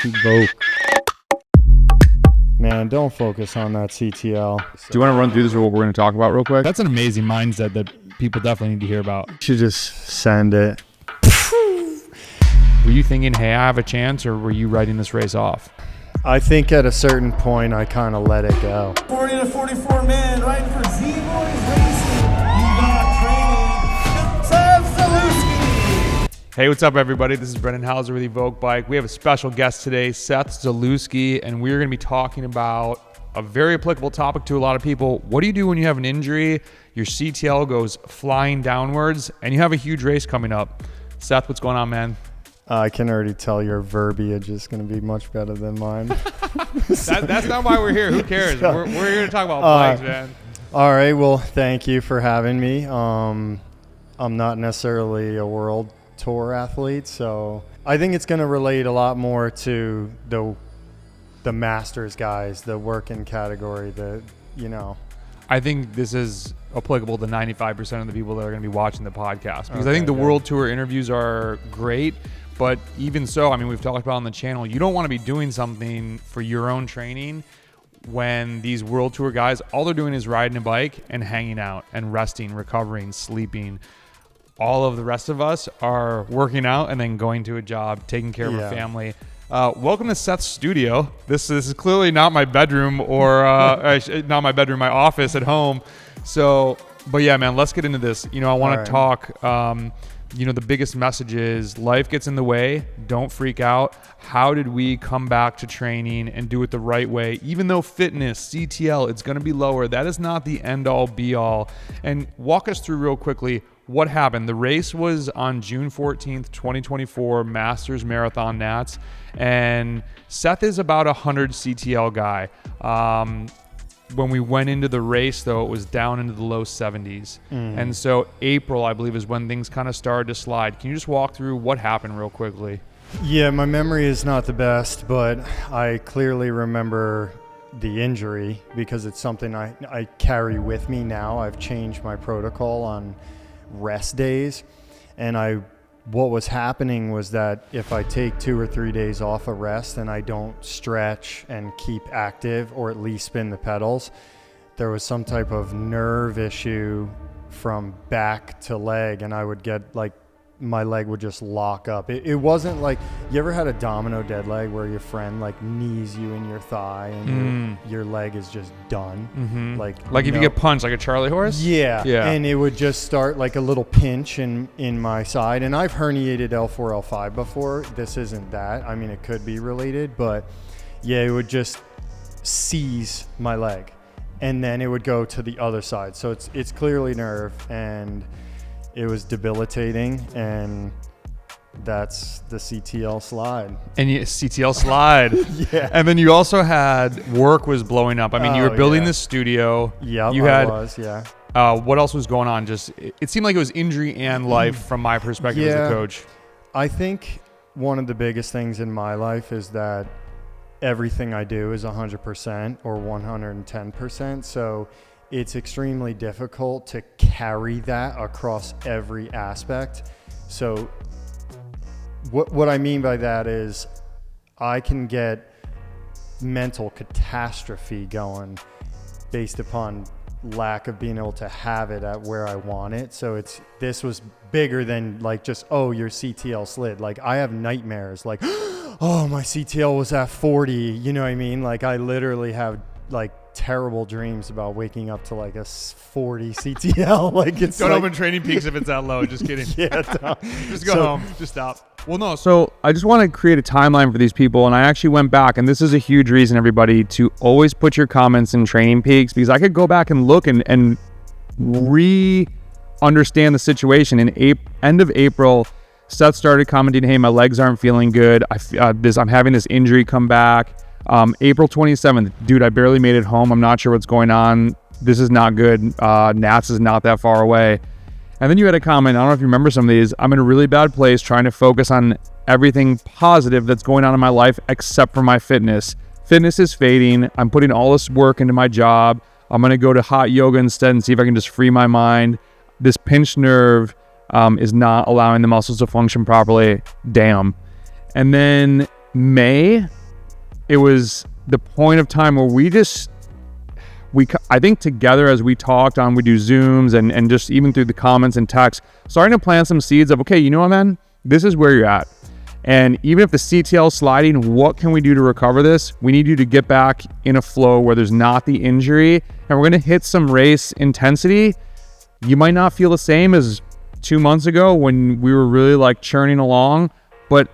EVOQ. Man, don't focus on that CTL. Do you want to run through this or what we're going to talk about real quick? That's an amazing mindset that people definitely need to hear about. You should just send it. Were you thinking, hey, I have a chance, or were you writing this race off? I think at a certain point, I kind of let it go. 40 to 44 man riding for Z-Boys Racing. You got training. Seth. Hey, what's up, everybody? This is Brendan Hauser with EVOQ Bike. We have a special guest today, Seth Zalewski, and we're going to be talking about a very applicable topic to a lot of people. What do you do when you have an injury, your CTL goes flying downwards, and you have a huge race coming up? Seth, what's going on, man? I can already tell your verbiage is going to be much better than mine. That's not why we're here. Who cares? We're here to talk about bikes, man. All right. Well, thank you for having me. I'm not necessarily a world tour athlete, so I think it's going to relate a lot more to the masters guys, the working category, I think this is applicable to 95% of the people that are going to be watching the podcast, because I think the world tour interviews are great. But even so, I mean, we've talked about on the channel, you don't want to be doing something for your own training when these world tour guys, all they're doing is riding a bike and hanging out and resting, recovering, sleeping. All of the rest of us are working out and then going to a job, taking care of a family. Welcome to Seth's studio. This is clearly not my bedroom or not my bedroom, my office at home. So, but yeah, man, let's get into this. I want to talk, the biggest message is life gets in the way. Don't freak out. How did we come back to training and do it the right way? Even though fitness, CTL, it's going to be lower. That is not the end all be all. And walk us through real quickly what happened. The race was on June 14th, 2024, Masters Marathon Nats. And Seth is about 100 CTL guy. When we went into the race, though, it was down into the low 70s. And so April, I believe, is when things kind of started to slide. Can you just walk through what happened real quickly? Yeah, my memory is not the best, but I clearly remember the injury because it's something I carry with me now. I've changed my protocol on rest days, and what was happening was that if I take 2 or 3 days off of rest and I don't stretch and keep active or at least spin the pedals, there was some type of nerve issue from back to leg, and I would get my leg would just lock up. It wasn't like, you ever had a domino dead leg where your friend knees you in your thigh and your leg is just done? Like if you get punched like a Charlie horse? Yeah. And it would just start like a little pinch in my side. And I've herniated L4, L5 before. This isn't that. I mean, it could be related, but yeah, it would just seize my leg and then it would go to the other side. So it's clearly nerve, and it was debilitating, and that's the CTL slide. And CTL slide. Yeah. And then you also had work was blowing up. I mean, you were building this studio. Yeah, What else was going on? Just it seemed like it was injury and life from my perspective as a coach. I think one of the biggest things in my life is that everything I do is 100% or 110%. So it's extremely difficult to carry that across every aspect. So what I mean by that is I can get mental catastrophe going based upon lack of being able to have it at where I want it. So this was bigger than just, your CTL slid. I have nightmares oh, my CTL was at 40, you know what I mean? I literally have terrible dreams about waking up to a 40 CTL. It's don't open Training Peaks if it's that low. Just kidding. Yeah, just go home. Just stop. Well, no. So I just want to create a timeline for these people, and I actually went back, and this is a huge reason, everybody, to always put your comments in Training Peaks, because I could go back and look and understand the situation. In end of April, Seth started commenting, "Hey, my legs aren't feeling good. I'm having this injury come back." April 27th, dude, I barely made it home. I'm not sure what's going on. This is not good. Nats is not that far away. And then you had a comment, I don't know if you remember some of these. I'm in a really bad place trying to focus on everything positive that's going on in my life except for my fitness. Fitness is fading. I'm putting all this work into my job. I'm going to go to hot yoga instead and see if I can just free my mind. This pinched nerve is not allowing the muscles to function properly. Damn. And then May, it was the point of time where I think together as we talked on, we do Zooms and just even through the comments and texts, starting to plant some seeds of, okay, you know what, man, this is where you're at. And even if the CTL is sliding, what can we do to recover this? We need you to get back in a flow where there's not the injury, and we're going to hit some race intensity. You might not feel the same as 2 months ago when we were really like churning along, but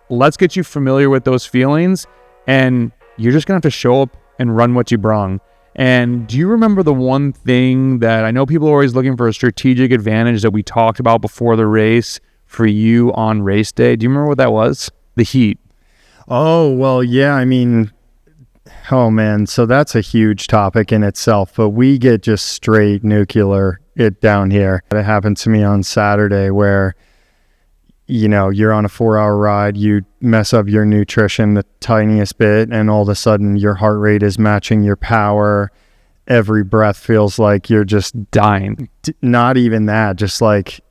let's get you familiar with those feelings, and you're just going to have to show up and run what you brung. And do you remember the one thing that I know people are always looking for, a strategic advantage that we talked about before the race for you on race day? Do you remember what that was? The heat. Oh, well, yeah. I mean, oh man, so that's a huge topic in itself, but we get just straight nuclear it down here. It happened to me on Saturday where, you know, you're on a 4-hour ride, you mess up your nutrition the tiniest bit, and all of a sudden your heart rate is matching your power. Every breath feels like you're just Dying. Not even that, just like,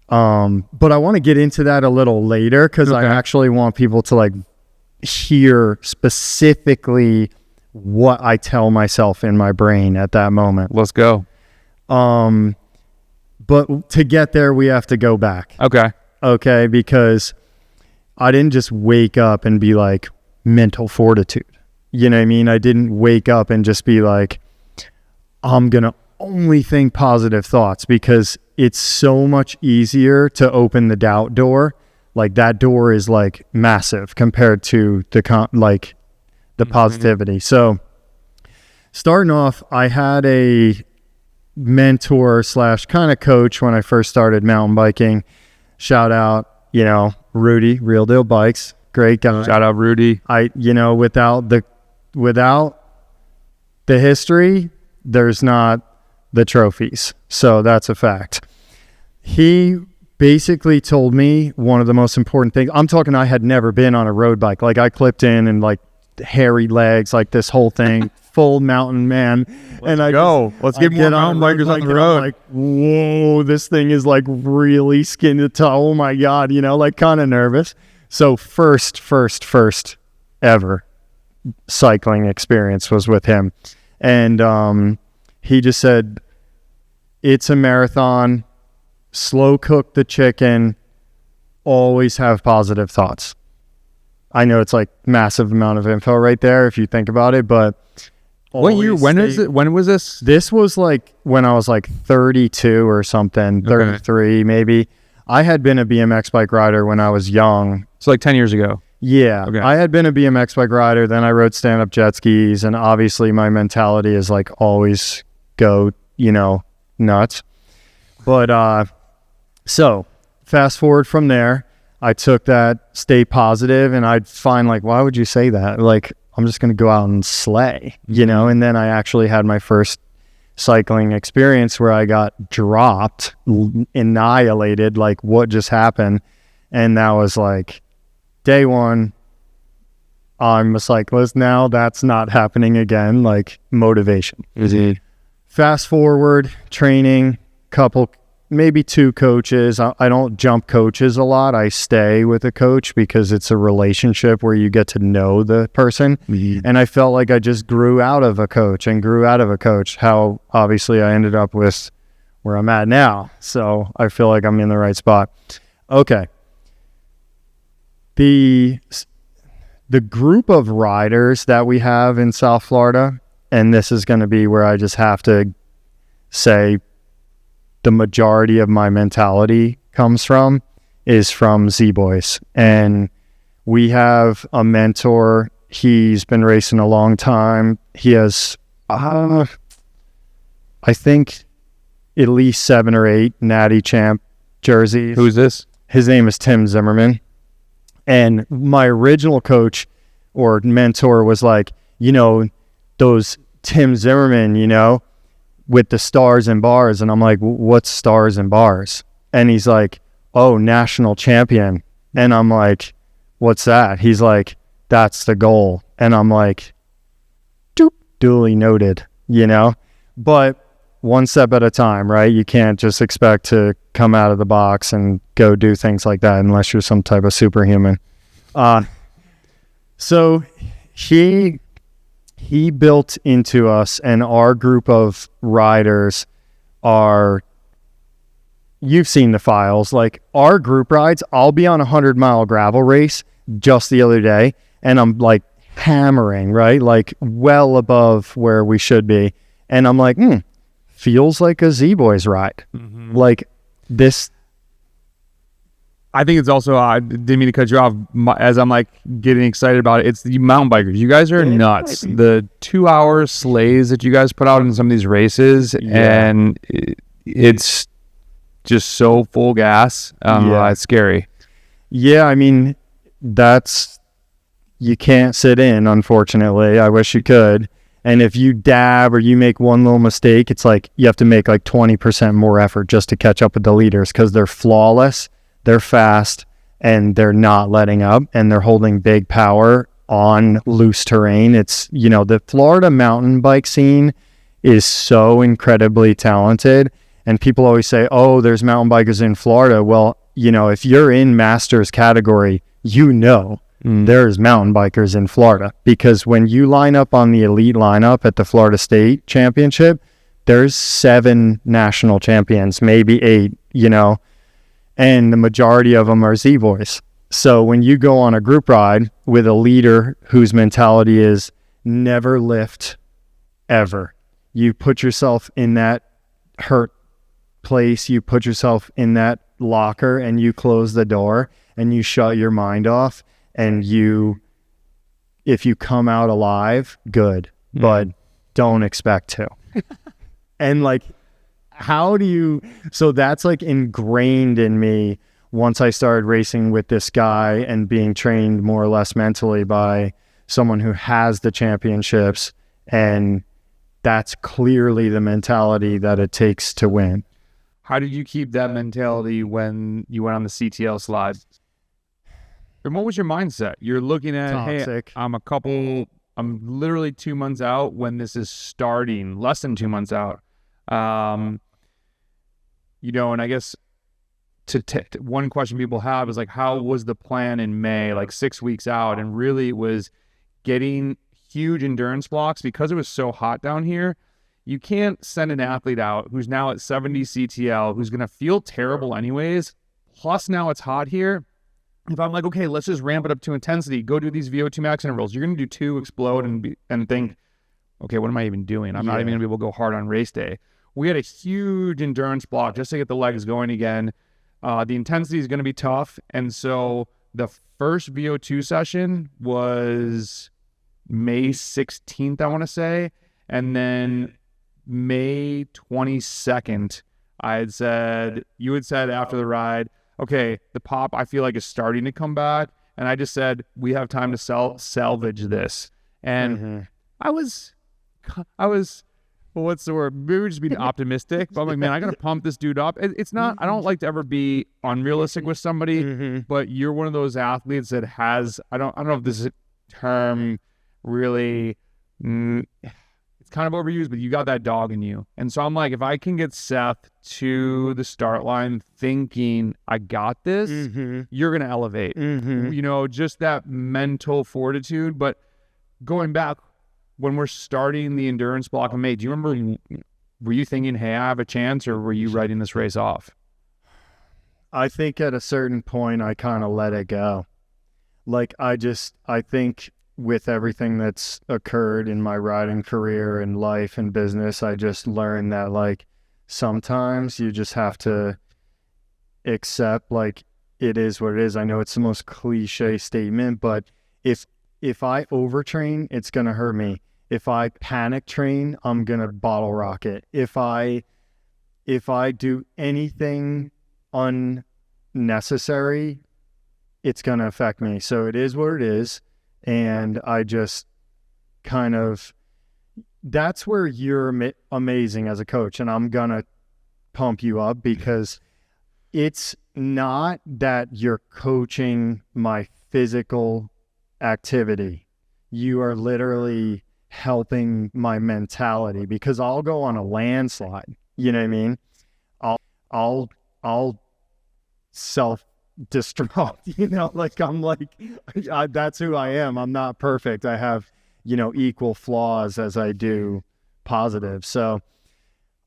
but I want to get into that a little later because I actually want people to like hear specifically what I tell myself in my brain at that moment. Let's go. But to get there, we have to go back. Okay, because I didn't just wake up and be like mental fortitude. You know what I mean? I didn't wake up and just be like, I'm going to only think positive thoughts, because it's so much easier to open the doubt door. Like that door is like massive compared to the positivity. So starting off, I had a mentor / kind of coach when I first started mountain biking. Shout out, you know, Rudy, Real Deal Bikes, great guy. Shout out Rudy. Without the history, there's not the trophies. So that's a fact. He basically told me one of the most important things. I'm talking, I had never been on a road bike. Like I clipped in and like hairy legs, like this whole thing, full mountain man. Let's get more mountain bikers on the road. Like, whoa, this thing is like really skin to toe. Oh my God, you know, like kind of nervous. So first ever cycling experience was with him. And he just said, it's a marathon, slow cook the chicken, always have positive thoughts. I know it's like massive amount of info right there if you think about it, but what year? When was this? This was like when I was like 32 or something, 33 maybe. I had been a BMX bike rider when I was young. So like 10 years ago. Yeah. Okay. I had been a BMX bike rider, then I rode stand-up jet skis, and obviously my mentality is like always go, you know, nuts. But so fast forward from there, I took that stay positive, and I'd find like, why would you say that? Like, I'm just going to go out and slay, you know? And then I actually had my first cycling experience where I got dropped, annihilated, like what just happened. And that was like day one. I'm a cyclist now. That's not happening again. Like motivation. Easy. Fast forward, training, maybe 2 coaches. I don't jump coaches a lot. I stay with a coach because it's a relationship where you get to know the person. Mm-hmm. And I felt like I just grew out of a coach. How obviously I ended up with where I'm at now. So I feel like I'm in the right spot. Okay. The group of riders that we have in South Florida, and this is going to be where I just have to say the majority of my mentality comes from, is from Z-Boys. And we have a mentor. He's been racing a long time. He has, I think, at least 7 or 8 Natty Champ jerseys. Who's this? His name is Tim Zimmerman. And my original coach or mentor was like, you know, those Tim Zimmerman, you know, with the stars and bars. And I'm like, what's stars and bars? And he's like, oh, national champion. And I'm like, what's that? He's like, that's the goal. And I'm like, doop, duly noted, you know, but one step at a time, right? You can't just expect to come out of the box and go do things like that unless you're some type of superhuman. So he built into us, and our group of riders are, you've seen the files, like our group rides, I'll be on a 100-mile gravel race just the other day, and I'm like hammering, right? Like well above where we should be. And I'm like, feels like a Z-Boys ride. Like this. I think it's also, I didn't mean to cut you off, as I'm like getting excited about it. It's the mountain bikers. You guys are nuts. The 2-hour sleighs that you guys put out in some of these races, and it's just so full gas. It's scary. Yeah, I mean, you can't sit in, unfortunately. I wish you could. And if you dab or you make one little mistake, it's like you have to make like 20% more effort just to catch up with the leaders, because they're flawless, they're fast, and they're not letting up, and they're holding big power on loose terrain. It's, the Florida mountain bike scene is so incredibly talented. And people always say, oh, there's mountain bikers in Florida. Well, if you're in Masters category, there's mountain bikers in Florida, because when you line up on the elite lineup at the Florida State Championship, there's 7 national champions, maybe 8, and the majority of them are Z-Boys. So when you go on a group ride with a leader whose mentality is never lift ever, you put yourself in that hurt place, you put yourself in that locker, and you close the door and you shut your mind off. And if you come out alive, good, but don't expect to. And like, so that's like ingrained in me once I started racing with this guy and being trained more or less mentally by someone who has the championships. And that's clearly the mentality that it takes to win. How did you keep that mentality when you went on the CTL slide? And what was your mindset? You're looking at, Toxic. Hey, I'm literally 2 months out when this is starting, less than 2 months out. And I guess one question people have is like, how was the plan in May, like 6 weeks out? And really it was getting huge endurance blocks, because it was so hot down here. You can't send an athlete out who's now at 70 CTL, who's going to feel terrible anyways. Plus now it's hot here. If I'm like, okay, let's just ramp it up to intensity, go do these VO2 max intervals, you're going to do 2, explode, and think, okay, what am I even doing? I'm not even going to be able to go hard on race day. We had a huge endurance block just to get the legs going again. The intensity is going to be tough. And so the first VO2 session was May 16th, I want to say. And then May 22nd, you had said after the ride, okay, the pop I feel like is starting to come back. And I just said, we have time to salvage this. And I was, what's the word? Maybe just being optimistic. But I'm like, man, I got to pump this dude up. It's not, I don't like to ever be unrealistic with somebody, but you're one of those athletes that has, I don't know if this is a term really, it's kind of overused, but you got that dog in you. And so I'm like, if I can get Seth to the start line thinking, I got this, you're going to elevate. Just that mental fortitude. But going back, when we're starting the endurance block in May, do you remember, were you thinking, hey, I have a chance, or were you writing this race off? I think at a certain point, I kind of let it go. Like, I think with everything that's occurred in my riding career and life and business, I just learned that, like, sometimes you just have to accept, like, it is what it is. I know it's the most cliche statement, but if I overtrain, it's going to hurt me. If I panic train, I'm going to bottle rocket. If I do anything unnecessary, it's going to affect me. So it is what it is. And I just kind of, that's where you're amazing as a coach. And I'm going to pump you up, because it's not that you're coaching my physical activity. You are literally helping my mentality, because I'll go on a landslide. You know what I mean? I'll self distraught, like I'm like, that's who I am. I'm not perfect. I have, equal flaws as I do positive. So,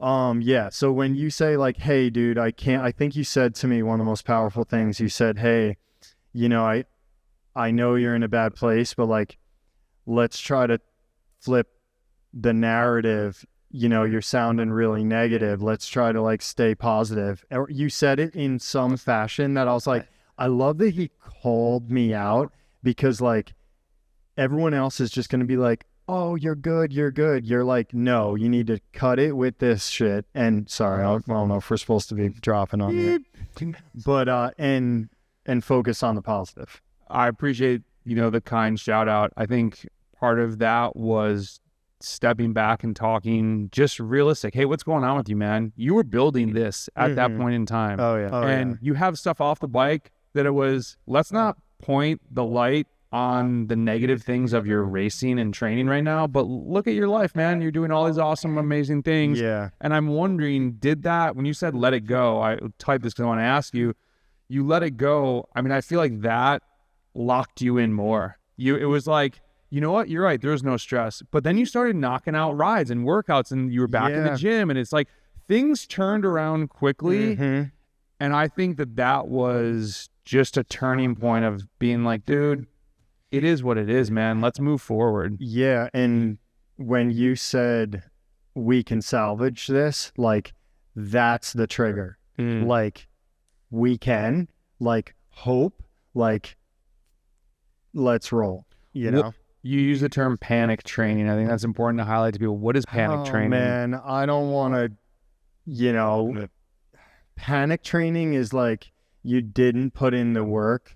yeah. So when you say like, hey, dude, I think you said to me one of the most powerful things. You said, hey, I know you're in a bad place, but like, let's try to flip the narrative. You're sounding really negative. Let's try to like stay positive. You said it in some fashion that I was like, I love that he called me out, because like everyone else is just going to be like, oh, you're good. You're like, no, you need to cut it with this shit. And sorry, I don't know if we're supposed to be dropping on here, but, and focus on the positive. I appreciate, the kind shout out. I think part of that was stepping back and talking just realistic. Hey, what's going on with you, man? You were building this at that point in time. Oh yeah. And you have stuff off the bike that it was, let's not point the light on the negative things of your racing and training right now, but look at your life, man. You're doing all these awesome, amazing things. Yeah. And I'm wondering, did that, when you said let it go, I typed this because I want to ask you, you let it go. I mean, I feel like that locked you in more. It was like, you know what? You're right. There's no stress. But then you started knocking out rides and workouts, and you were back in the gym, and it's like things turned around quickly. And I think that was just a turning point of being like, dude, it is what it is, man. Let's move forward. Yeah. And when you said we can salvage this, like that's the trigger. Like we can, like hope, like let's roll, You use the term panic training. I think that's important to highlight to people. What is panic training? Man, I don't want to, panic training is like you didn't put in the work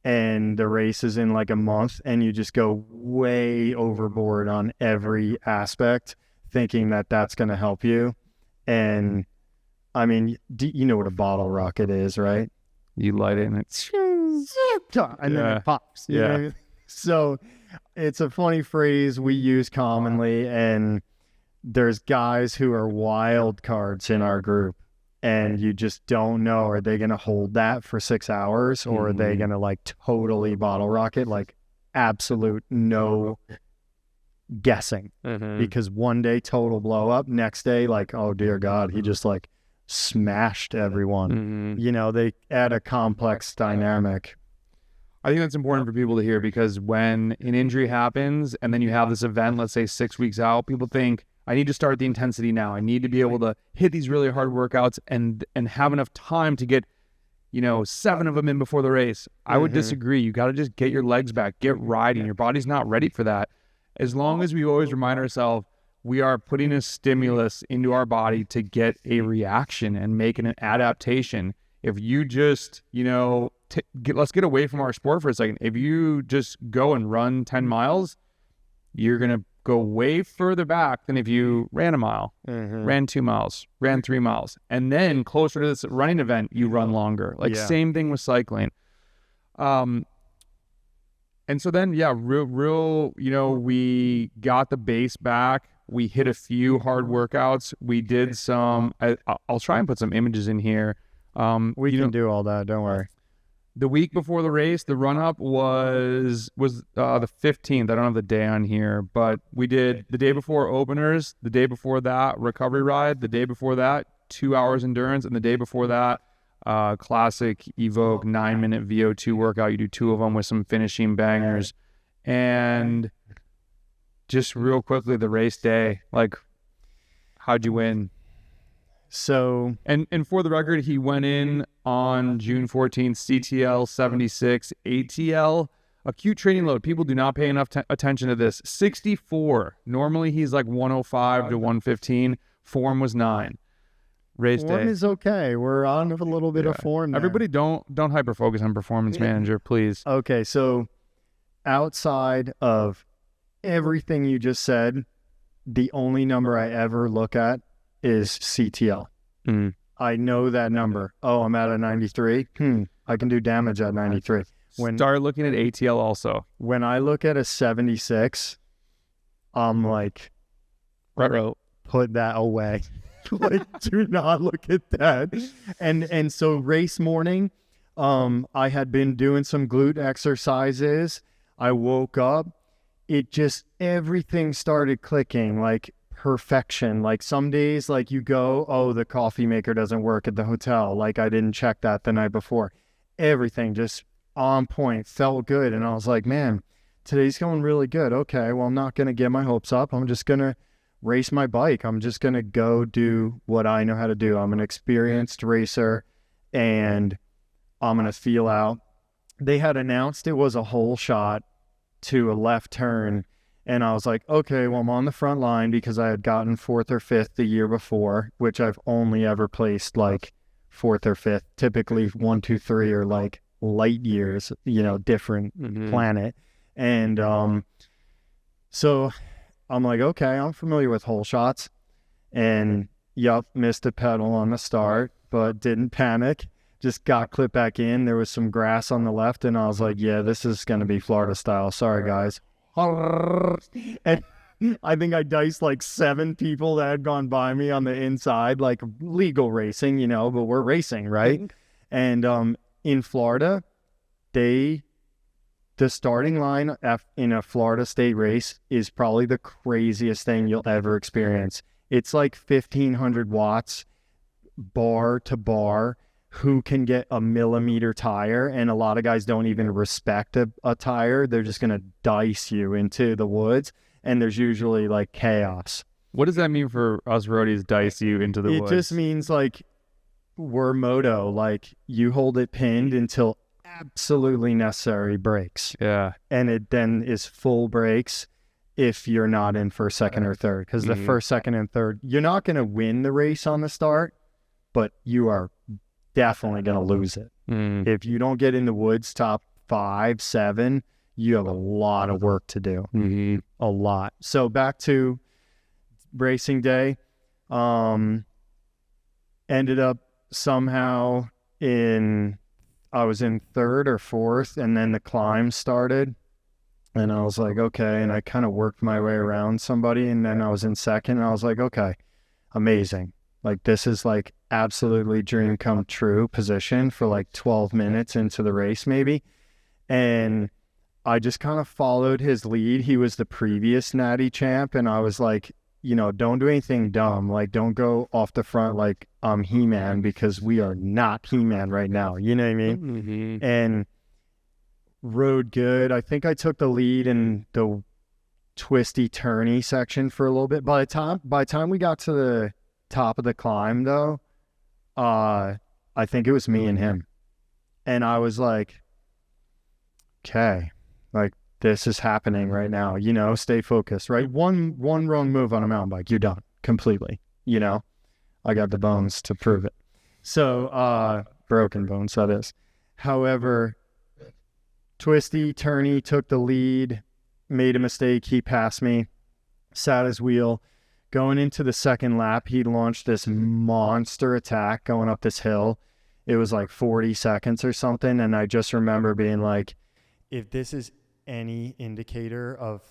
and the race is in like a month and you just go way overboard on every aspect thinking that that's going to help you. And I mean, you know what a bottle rocket is, right? You light it and it's... And then it pops. You know what I mean? So it's a funny phrase we use commonly, and there's guys who are wild cards in our group, and you just don't know, are they going to hold that for 6 hours, or are they going to like totally bottle rocket, like absolute no guessing, because one day total blow up, next day like, oh dear God, he just like smashed everyone. They add a complex dynamic. I think that's important for people to hear, because when an injury happens and then you have this event, let's say 6 weeks out, people think, I need to start the intensity now. I need to be able to hit these really hard workouts and have enough time to get, 7 of them in before the race. I would disagree. You got to just get your legs back, get riding. Your body's not ready for that. As long as we always remind ourselves, we are putting a stimulus into our body to get a reaction and make an adaptation. If you just, let's get away from our sport for a second. If you just go and run 10 miles, you're going to go way further back than if you ran a mile, ran 2 miles, ran 3 miles. And then closer to this running event, you run longer. Same thing with cycling. And so then, real, we got the base back. We hit a few hard workouts. We did some, I'll try and put some images in here. We can do all that. Don't worry. The week before the race, the run-up was the 15th. I don't have the day on here, but we did the day before openers, the day before that, recovery ride, the day before that, 2 hours endurance, and the day before that, classic EVOQ 9-minute VO2 workout. You do 2 of them with some finishing bangers. And just real quickly, the race day, like, how'd you win? So, and for the record, he went in on June 14th, CTL 76, ATL, acute training load. People do not pay enough attention to this. 64. Normally he's like 105 to 115. Form was 9. Race day. Form is okay. We're on a little bit of form there. Everybody don't hyper focus on performance manager, please. Okay, so outside of everything you just said, the only number I ever look at is CTL. I know that number. Oh, I'm at a 93. I can do damage at 93. Start looking at ATL also. When I look at a 76, I'm like, put that away. Like, do not look at that. And so race morning, I had been doing some glute exercises. I woke up. Everything started clicking, like perfection. Like some days, like you go, oh, the coffee maker doesn't work at the hotel. Like I didn't check that the night before. Everything just on point, felt good. And I was like, man, today's going really good. Okay, well, I'm not going to get my hopes up. I'm just going to race my bike. I'm just going to go do what I know how to do. I'm an experienced racer and I'm going to feel out. They had announced it was a whole shot to a left turn. And I was like, okay, well, I'm on the front line because I had gotten 4th or 5th the year before, which I've only ever placed like 4th or 5th. Typically 1, 2, 3 are like light years, different planet. And so I'm like, okay, I'm familiar with hole shots. And missed a pedal on the start, but didn't panic. Just got clipped back in. There was some grass on the left, and I was like, yeah, this is going to be Florida style. Sorry, guys. And I think I diced like 7 people that had gone by me on the inside, like legal racing, but we're racing, right? And in Florida, the starting line in a Florida state race is probably the craziest thing you'll ever experience. It's like 1,500 watts, bar to bar. Who can get a millimeter tire, and a lot of guys don't even respect a tire. They're just going to dice you into the woods, and there's usually like chaos. What does that mean for us roadies, dice you into the woods? It just means like we're moto, like you hold it pinned until absolutely necessary breaks. Yeah. And it then is full breaks if you're not in first, second, or third, because the first, second, and third, you're not going to win the race on the start, but you are definitely going to lose it. If you don't get in the woods top 5, 7, you have a lot of work to do. A lot. So back to racing day. Ended up somehow I was in 3rd or 4th, and then the climb started. And I was like, okay. And I kind of worked my way around somebody, and then I was in 2nd, and I was like, okay, amazing. Like, this is like absolutely dream come true position for like 12 minutes into the race maybe. And I just kind of followed his lead. He was the previous Natty champ. And I was like, don't do anything dumb. Like, don't go off the front like I'm He-Man, because we are not He-Man right now. You know what I mean? And rode good. I think I took the lead in the twisty turny section for a little bit. By the time we got to the top of the climb though, I think it was me and him, and I was like, okay, like this is happening right now, stay focused, right? One wrong move on a mountain bike, you're done completely. I got the bones to prove it. So broken bones, that is. However, twisty turny took the lead, made a mistake, he passed me, sat his wheel. Going into the 2nd lap, he launched this monster attack going up this hill. It was like 40 seconds or something. And I just remember being like, if this is any indicator of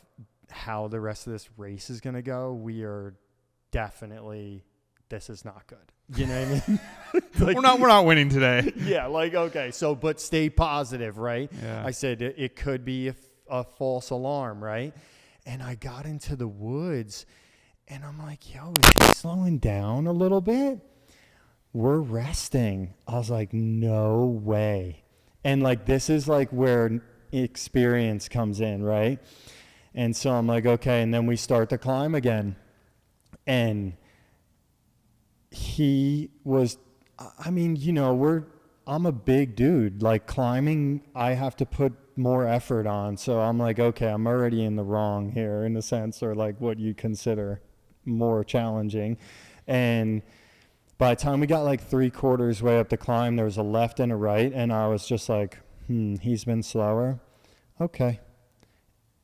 how the rest of this race is going to go, we are definitely, this is not good. You know what I mean? Like, we're not winning today. Yeah. Like, okay. So, but stay positive, right? Yeah. I said it could be a false alarm, right? And I got into the woods. And I'm like, yo, is he slowing down a little bit? We're resting. I was like, no way. And like, this is like where experience comes in, right? And so I'm like, okay. And then we start the climb again. And he was, I'm a big dude. Like, climbing, I have to put more effort on. So I'm like, okay, I'm already in the wrong here in a sense, or like what you consider more challenging. And by the time we got like 3/4 way up the climb, there was a left and a right, and I was just like, he's been slower. Okay,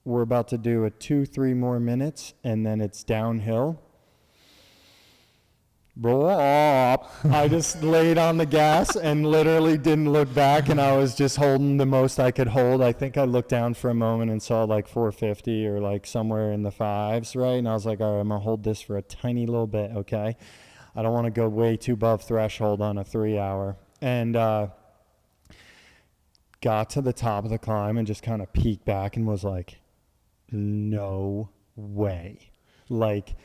we're about to do a 2-3 more minutes, and then it's downhill. Roll up. I just laid on the gas and literally didn't look back, and I was just holding the most I could hold. I think I looked down for a moment and saw like 450 or like somewhere in the 5s, right? And I was like, all right, I'm gonna hold this for a tiny little bit, okay? I don't want to go way too above threshold on a 3 hour. And got to the top of the climb and just kind of peeked back and was like, no way. Like,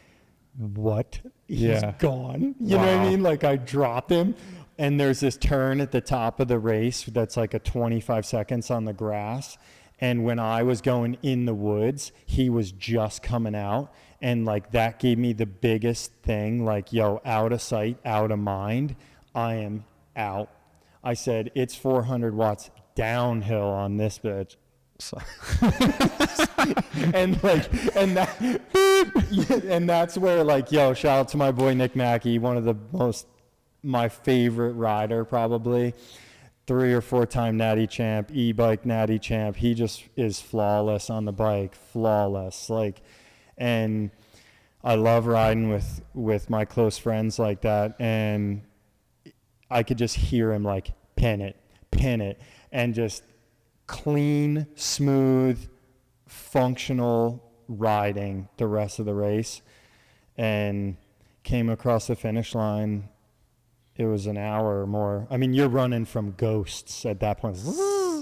what? He's gone. You know what I mean? Like, I dropped him, and there's this turn at the top of the race that's like a 25 seconds on the grass. And when I was going in the woods, he was just coming out. And like, that gave me the biggest thing, like, yo, out of sight, out of mind. I am out. I said, it's 400 watts downhill on this bitch. So and that's where, like, yo, shout out to my boy Nick Mackey, one of the my favorite rider, probably 3 or 4 time natty champ, e-bike natty champ. He just is flawless on the bike, flawless. Like, and I love riding with my close friends like that, and I could just hear him like pin it, and just clean, smooth, functional riding the rest of the race. And came across the finish line. It was an hour or more. I mean, you're running from ghosts at that point.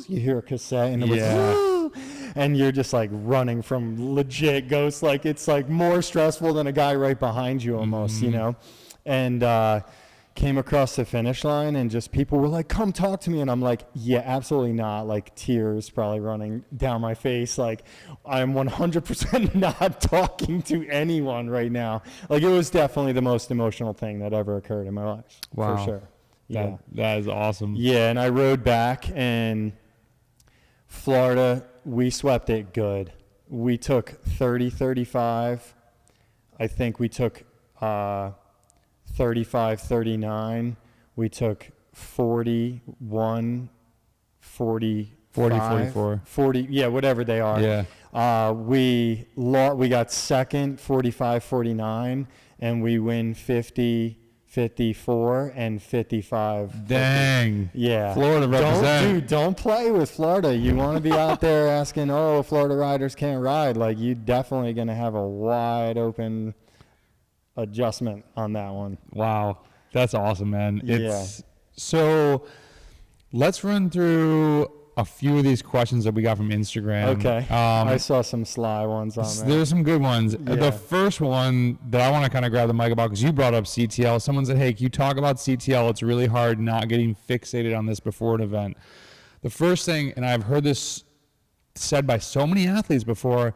You hear a cassette and it was, and you're just like running from legit ghosts. Like, it's like more stressful than a guy right behind you almost, you know? And came across the finish line, and just people were like, come talk to me. And I'm like, yeah, absolutely not. Like, tears probably running down my face. Like, I'm 100% not talking to anyone right now. Like, it was definitely the most emotional thing that ever occurred in my life. Wow. For sure. Yeah. That is awesome. Yeah. And I rode back, and Florida, we swept it good. We took 30, 35. I think we took, 35, 39. We took 41, 40, 44. 40, yeah, whatever they are. Yeah. We got second, 45, 49, and we win 50, 54, and 55. Dang. Yeah. Florida represent. Don't play with Florida. You want to be out there asking, oh, Florida riders can't ride. Like, you definitely going to have a wide open adjustment on that one. Wow. That's awesome, man. So let's run through a few of these questions that we got from Instagram. Okay. I saw some sly ones on there. There's some good ones. Yeah. The first one that I want to kind of grab the mic about, because you brought up CTL. Someone said, hey, can you talk about CTL? It's really hard not getting fixated on this before an event. The first thing, and I've heard this said by so many athletes before,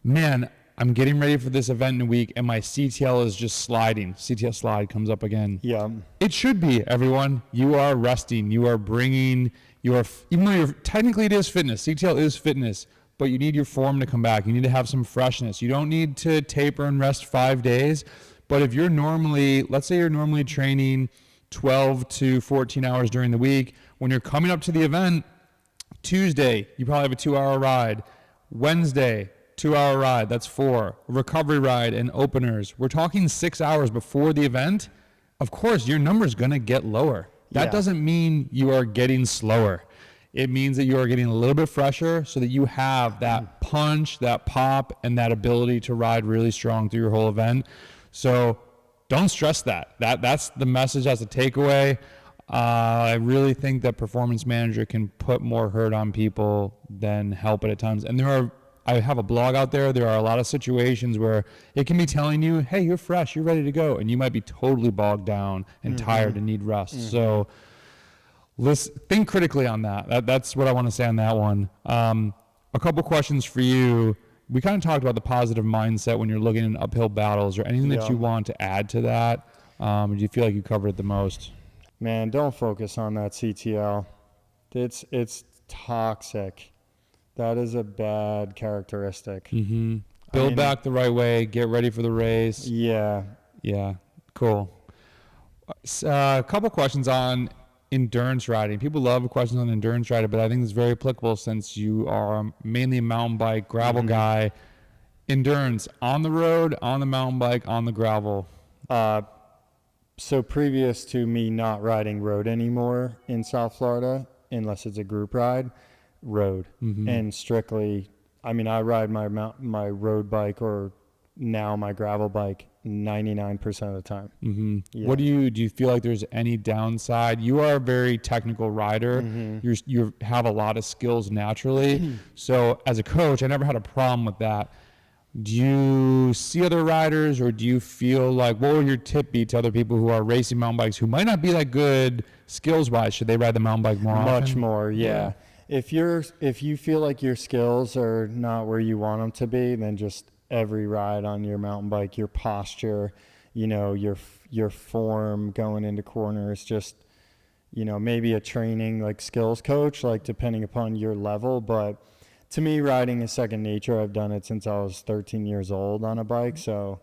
man, I'm getting ready for this event in a week, and my CTL is just sliding. CTL slide comes up again. Yeah. It should be, everyone. You are resting. You are bringing your, even though technically it is fitness, CTL is fitness, but you need your form to come back. You need to have some freshness. You don't need to taper and rest 5 days, but if you're normally, let's say you're normally training 12 to 14 hours during the week, when you're coming up to the event, Tuesday, you probably have a 2-hour ride. Wednesday, 2-hour ride, that's 4. Recovery ride and openers. We're talking 6 hours before the event. Of course, your number's going to get lower. That doesn't mean you are getting slower. It means that you are getting a little bit fresher so that you have that punch, that pop, and that ability to ride really strong through your whole event. So don't stress that. That's the message as a takeaway. I really think that Performance Manager can put more hurt on people than help it at times. And I have a blog out there. There are a lot of situations where it can be telling you, hey, you're fresh, you're ready to go. And you might be totally bogged down and tired and need rest. So think critically on that. That's what I want to say on that one. A couple questions for you. We kind of talked about the positive mindset when you're looking at uphill battles, or anything that you want to add to that. Do you feel like you covered it the most? Man, don't focus on that CTL. It's toxic. That is a bad characteristic. Build back the right way. Get ready for the race. Yeah. Yeah. Cool. A couple questions on endurance riding. People love questions on endurance riding, but I think it's very applicable since you are mainly a mountain bike, gravel guy. Endurance on the road, on the mountain bike, on the gravel. So previous to me not riding road anymore in South Florida, unless it's a group ride, road, and strictly, I mean, I ride my road bike, or now my gravel bike, 99% of the time. Yeah. What do you feel like there's any downside? You are a very technical rider. You have a lot of skills naturally. So as a coach, I never had a problem with that. Do you see other riders, or do you feel like, what would your tip be to other people who are racing mountain bikes who might not be that good skills wise? Should they ride the mountain bike more often? Much more, yeah. If you feel like your skills are not where you want them to be, then just every ride on your mountain bike, your posture, you know, your form going into corners, just, you know, maybe a training like skills coach, like depending upon your level. But to me, riding is second nature. I've done it since I was 13 years old on a bike. So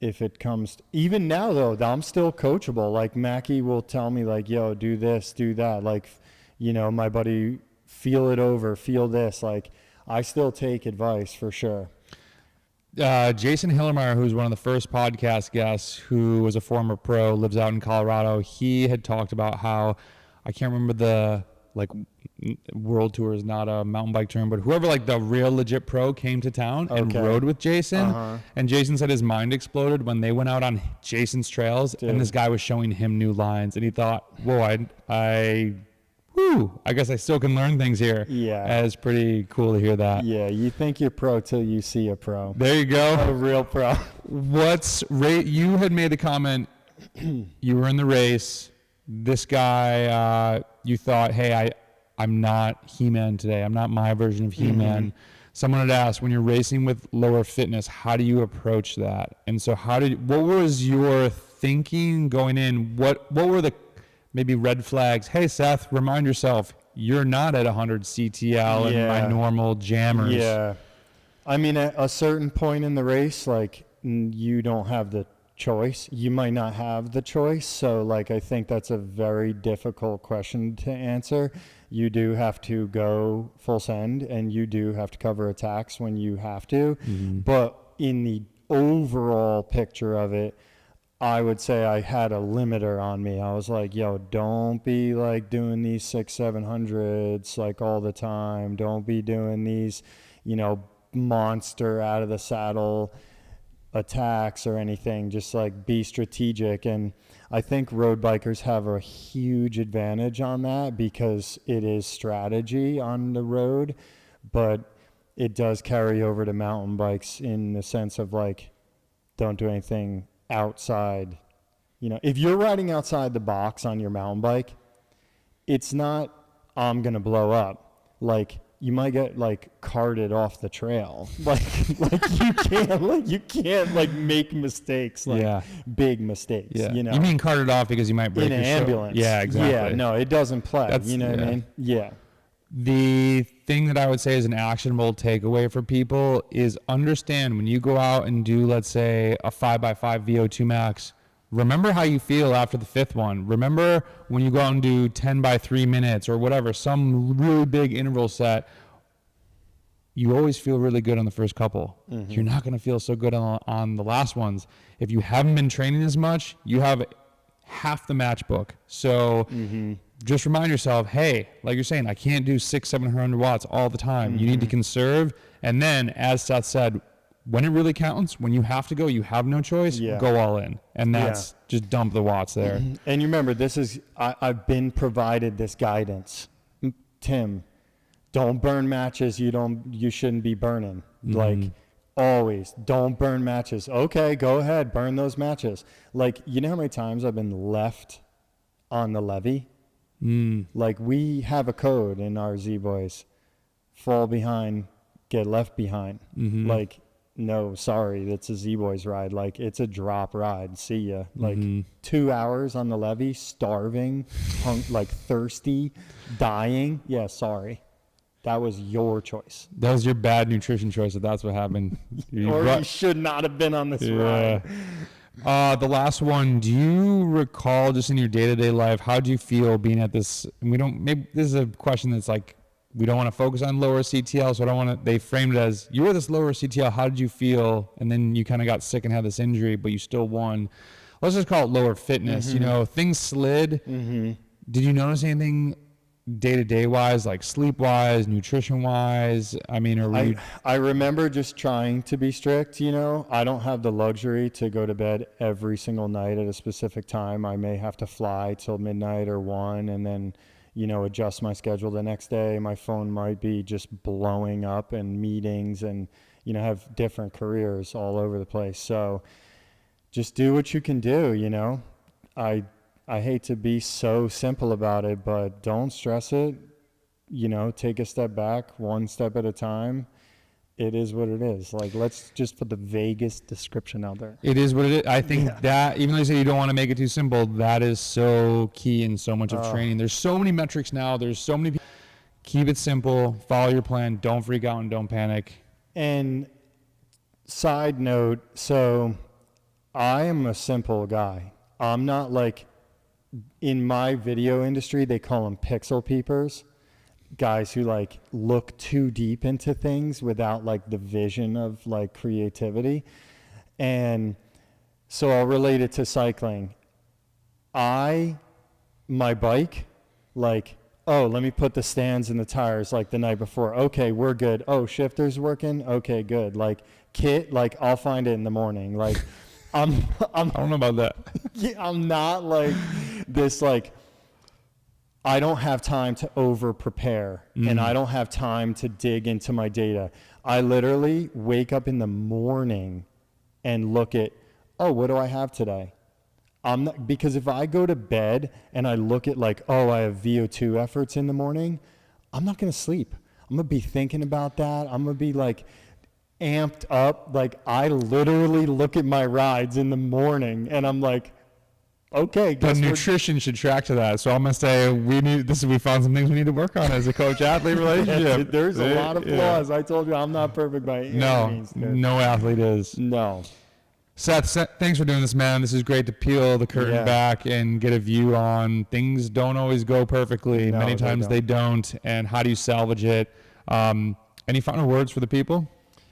if it comes, even now though, I'm still coachable. Like Mackie will tell me like, yo, do this, do that. Like, you know, my buddy, feel it over, feel this. Like I still take advice for sure. Jason Hillermeyer, who's one of the first podcast guests, who was a former pro, lives out in Colorado. He had talked about how, I can't remember the like world tour is not a mountain bike term, but whoever like the real legit pro came to town and rode with Jason. And Jason said his mind exploded when they went out on Jason's trails. Dude. And this guy was showing him new lines, and he thought, whoa, I guess I still can learn things here. Yeah. It's pretty cool to hear that. Yeah, you think you're pro till you see a pro. There you go. A real pro. You had made the comment, you were in the race, this guy, you thought, hey, I'm not He-Man today. I'm not my version of He-Man. Someone had asked, when you're racing with lower fitness, how do you approach that? And so what was your thinking going in? What were the maybe red flags? Hey, Seth, remind yourself, you're not at 100 CTL and my normal jammers. Yeah. I mean, at a certain point in the race, like, you don't have the choice. You might not have the choice. So, like, I think that's a very difficult question to answer. You do have to go full send, and you do have to cover attacks when you have to. But in the overall picture of it, I would say I had a limiter on me. I was like, yo, don't be like doing these 600-700s like all the time. Don't be doing these, you know, monster out of the saddle attacks or anything. Just like be strategic. And I think road bikers have a huge advantage on that because it is strategy on the road, but it does carry over to mountain bikes in the sense of like, don't do anything outside. You know, if you're riding outside the box on your mountain bike, it's not I'm gonna blow up. Like you might get like carted off the trail. Like you can't like make mistakes, like big mistakes. You know, you mean carted off because you might break in an ambulance. Yeah, exactly. Yeah, no, it doesn't play. You know what I mean? Yeah. The thing that I would say is an actionable takeaway for people is understand when you go out and do, let's say, a 5x5 VO2 max, remember how you feel after the fifth one. Remember when you go out and do 10x3 minutes or whatever, some really big interval set, you always feel really good on the first couple. You're not going to feel so good on the last ones. If you haven't been training as much, you have half the match book. So just remind yourself, hey, like you're saying, I can't do 600-700 watts all the time. You need to conserve. And then, as Seth said, when it really counts, when you have to go, you have no choice, go all in. And that's just dump the watts there. And you remember, this is, I've been provided this guidance. Tim, don't burn matches you shouldn't be burning. Like, always, don't burn matches. Okay, go ahead, burn those matches. Like, you know how many times I've been left on the levee? Like, we have a code in our Z-Boys. Fall behind, get left behind. Like, no, sorry, it's a Z-Boys ride. Like, it's a drop ride. See ya. Like, 2 hours on the levee, starving, like, thirsty, dying. Yeah, sorry. That was your choice. That was your bad nutrition choice if that's what happened. You should not have been on this ride. The last one, do you recall just in your day-to-day life, how do you feel being at this? And maybe this is a question that's like, we don't want to focus on lower CTL, so I don't want to, they framed it as, you were this lower CTL, how did you feel? And then you kind of got sick and had this injury, but you still won. Let's just call it lower fitness. You know, things slid. Did you notice anything day-to-day wise, like sleep wise, nutrition wise? I mean, I remember just trying to be strict, you know. I don't have the luxury to go to bed every single night at a specific time. I may have to fly till midnight or 1 and then, you know, adjust my schedule the next day. My phone might be just blowing up and meetings and, you know, have different careers all over the place. So just do what you can do, you know. I hate to be so simple about it, but don't stress it. You know, take a step back, one step at a time. It is what it is. Like, let's just put the vaguest description out there. It is what it is. I think that, even though you say you don't want to make it too simple, that is so key in so much of training. There's so many metrics now. There's so many people. Keep it simple. Follow your plan. Don't freak out and don't panic. And side note, so I am a simple guy. I'm not like, in my video industry, they call them pixel peepers, guys who like look too deep into things without like the vision of like creativity. And so I'll relate it to cycling. My bike, like, oh, let me put the stands and the tires like the night before. Okay, we're good. Oh, shifter's working. Okay, good. Like kit, like I'll find it in the morning. Like I don't know about that. I'm not like this, like, I don't have time to over prepare and I don't have time to dig into my data. I literally wake up in the morning and look at, oh, what do I have today? Because if I go to bed and I look at like, oh, I have VO2 efforts in the morning, I'm not going to sleep. I'm going to be thinking about that. I'm going to be like amped up. Like I literally look at my rides in the morning and I'm like, okay. But nutrition should track to that. So I'm gonna say we found some things we need to work on as a coach-athlete relationship. There's a lot of flaws. I told you I'm not perfect by any means. No athlete is. No. Seth, thanks for doing this, man. This is great to peel the curtain back and get a view on things don't always go perfectly. No, Many times they don't. And how do you salvage it? Any final words for the people?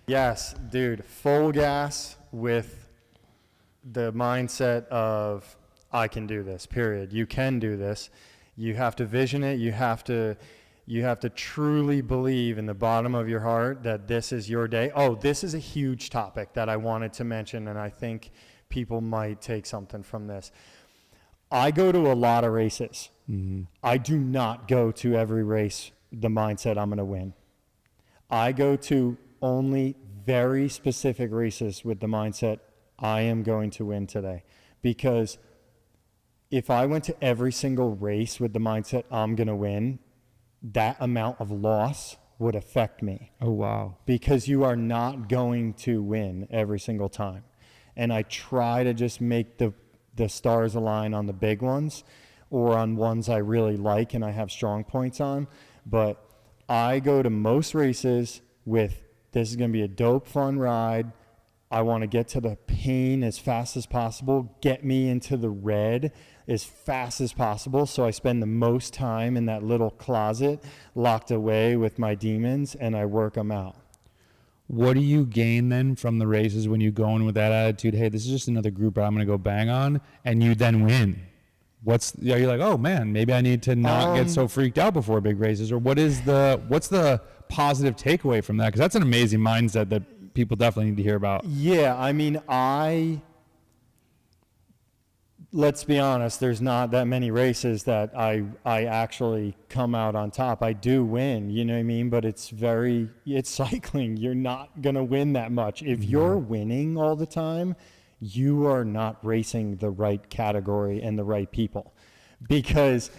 Yes, dude. Full gas with the mindset of I can do this, period. You can do this. You have to vision it. You have to truly believe in the bottom of your heart that this is your day. Oh, this is a huge topic that I wanted to mention, and I think people might take something from this. I go to a lot of races. Mm-hmm. I do not go to every race the mindset I'm going to win. I go to only very specific races with the mindset I am going to win today. Because if I went to every single race with the mindset I'm going to win, that amount of loss would affect me. Oh, wow. Because you are not going to win every single time. And I try to just make the stars align on the big ones or on ones I really like and I have strong points on. But I go to most races with, this is going to be a dope, fun ride. I want to get to the pain as fast as possible, get me into the red as fast as possible, so I spend the most time in that little closet locked away with my demons and I work them out. What do you gain then from the races when you go in with that attitude, hey, this is just another group I'm going to go bang on, and you then win? You're like, oh man, maybe I need to not get so freaked out before big races, or what's the positive takeaway from that? Because that's an amazing mindset that people definitely need to hear about. Yeah, I mean, let's be honest, there's not that many races that I actually come out on top. I do win, you know what I mean? But it's cycling. You're not going to win that much. If you're winning all the time, you are not racing the right category and the right people, because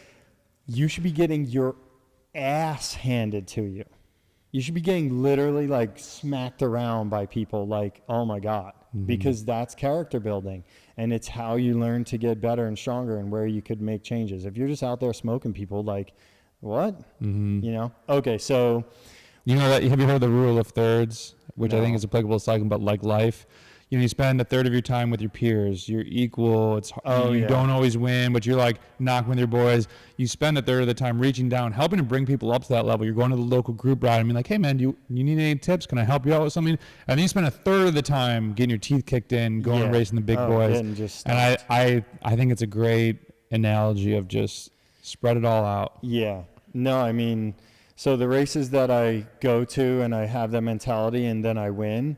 you should be getting your ass handed to you. You should be getting literally like smacked around by people like, oh my God, because that's character building and it's how you learn to get better and stronger and where you could make changes. If you're just out there smoking people, like what, you know? Okay. So, you know that, have you heard the rule of thirds, which No. I think is applicable to cycling, but like life, you know, you spend a third of your time with your peers. You're equal. You don't always win, but you're like knocking with your boys. You spend a third of the time reaching down, helping to bring people up to that level. You're going to the local group ride and be like, hey man, you need any tips? Can I help you out with something? And then you spend a third of the time getting your teeth kicked in, going and racing the big boys. And I think it's a great analogy of just spread it all out. Yeah. No, I mean, so the races that I go to and I have that mentality and then I win,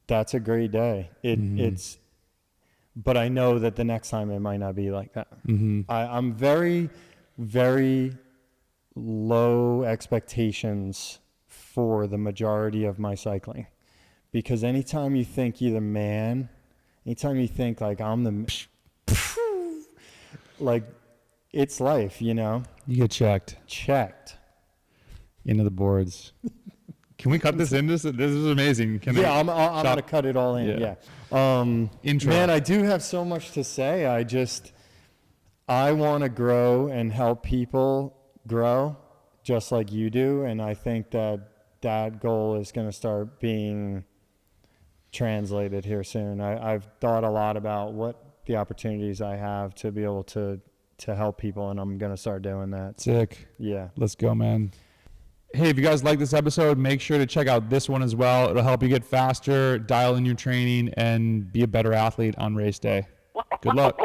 that's a great day. It's, but I know that the next time it might not be like that. I'm very, very low expectations for the majority of my cycling, because anytime you think you're the man, anytime you think like I'm the, like, it's life, you know? You get checked into the boards. Can we cut this in? This is amazing. I'm going to cut it all in. Yeah. Intro. Man, I do have so much to say. I want to grow and help people grow just like you do. And I think that goal is going to start being translated here soon. I've thought a lot about what the opportunities I have to be able to help people, and I'm going to start doing that. Sick. Yeah. Let's go, man. Hey, if you guys like this episode, make sure to check out this one as well. It'll help you get faster, dial in your training, and be a better athlete on race day. Good luck.